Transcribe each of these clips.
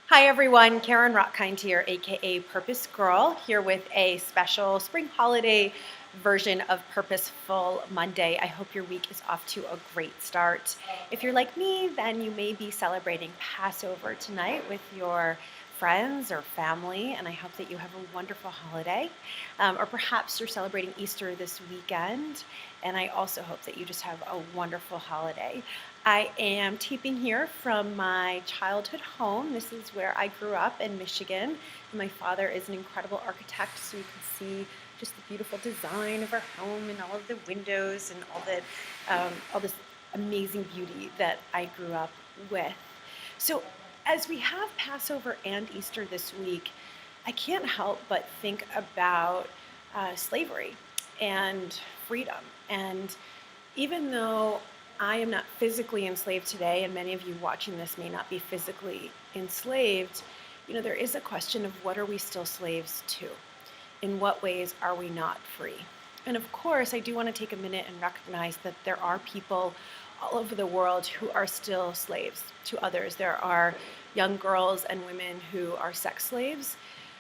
Hi everyone, Carin Rockind here, aka Purpose Girl, here with a special spring holiday version of Purposeful Monday. I hope your week is off to a great start. If you're like me, then you may be celebrating Passover tonight with your friends or family, and I hope that you have a wonderful holiday. Or perhaps you're celebrating Easter this weekend, and I also hope that you just have a wonderful holiday. I am taping here from my childhood home. This is where I grew up in Michigan. My father is an incredible architect, so you can see just the beautiful design of our home and all of the windows and all this amazing beauty that I grew up with. So as we have Passover and Easter this week, I can't help but think about slavery and freedom. And even though I am not physically enslaved today, and many of you watching this may not be physically enslaved, there is a question of what are we still slaves to? In what ways are we not free? And of course, I do want to take a minute and recognize that there are people all over the world who are still slaves to others. There are young girls and women who are sex slaves.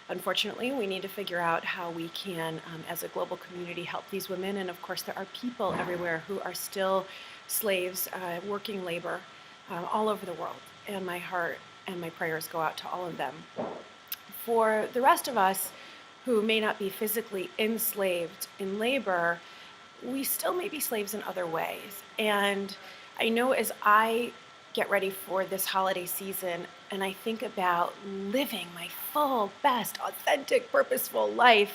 Unfortunately, we need to figure out how we can, as a global community, help these women. And of course, there are people everywhere who are still slaves, working labor all over the world. And my heart and my prayers go out to all of them. For the rest of us who may not be physically enslaved in labor, we still may be slaves in other ways. And I know as I get ready for this holiday season and I think about living my full, best, authentic, purposeful life,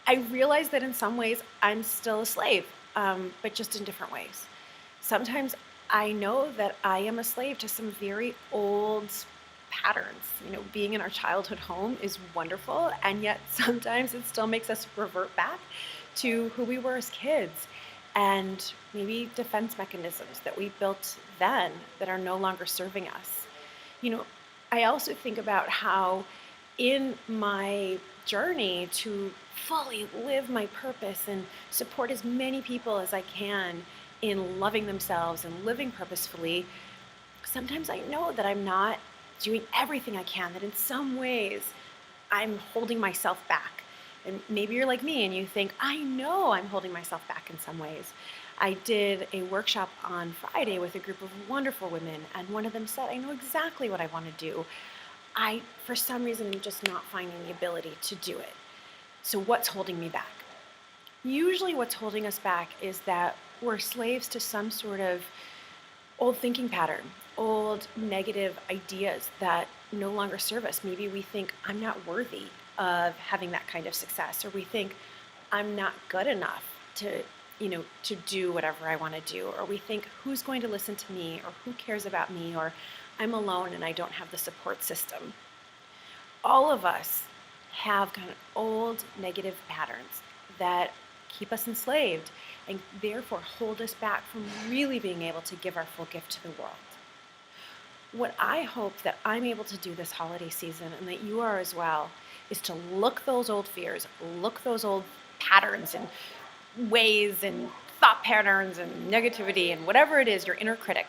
I realize that in some ways I'm still a slave, but just in different ways. Sometimes I know that I am a slave to some very old patterns. Being in our childhood home is wonderful, and yet sometimes it still makes us revert back to who we were as kids and maybe defense mechanisms that we built then that are no longer serving us. I also think about how in my journey to fully live my purpose and support as many people as I can in loving themselves and living purposefully, sometimes I know that I'm not doing everything I can, that in some ways I'm holding myself back. And maybe you're like me and you think, I know I'm holding myself back in some ways. I did a workshop on Friday with a group of wonderful women, and one of them said, I know exactly what I want to do. I, for some reason, am just not finding the ability to do it. So what's holding me back? Usually what's holding us back is that we're slaves to some sort of old thinking pattern, old negative ideas that no longer serve us. Maybe we think I'm not worthy of having that kind of success, or we think I'm not good enough to do whatever I want to do, or we think who's going to listen to me, or who cares about me, or I'm alone and I don't have the support system. All of us have kind of old negative patterns that keep us enslaved and therefore hold us back from really being able to give our full gift to the world. What I hope that I'm able to do this holiday season, and that you are as well, is to look those old fears, look those old patterns and ways and thought patterns and negativity and whatever it is, your inner critic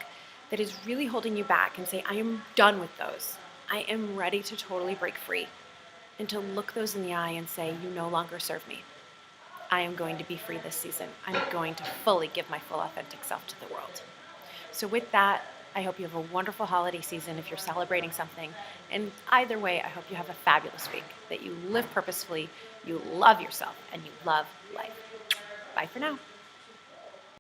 that is really holding you back, and say, I am done with those. I am ready to totally break free. And to look those in the eye and say, you no longer serve me. I am going to be free this season. I'm going to fully give my full authentic self to the world. So with that, I hope you have a wonderful holiday season if you're celebrating something. And either way, I hope you have a fabulous week, that you live purposefully, you love yourself, and you love life. Bye for now.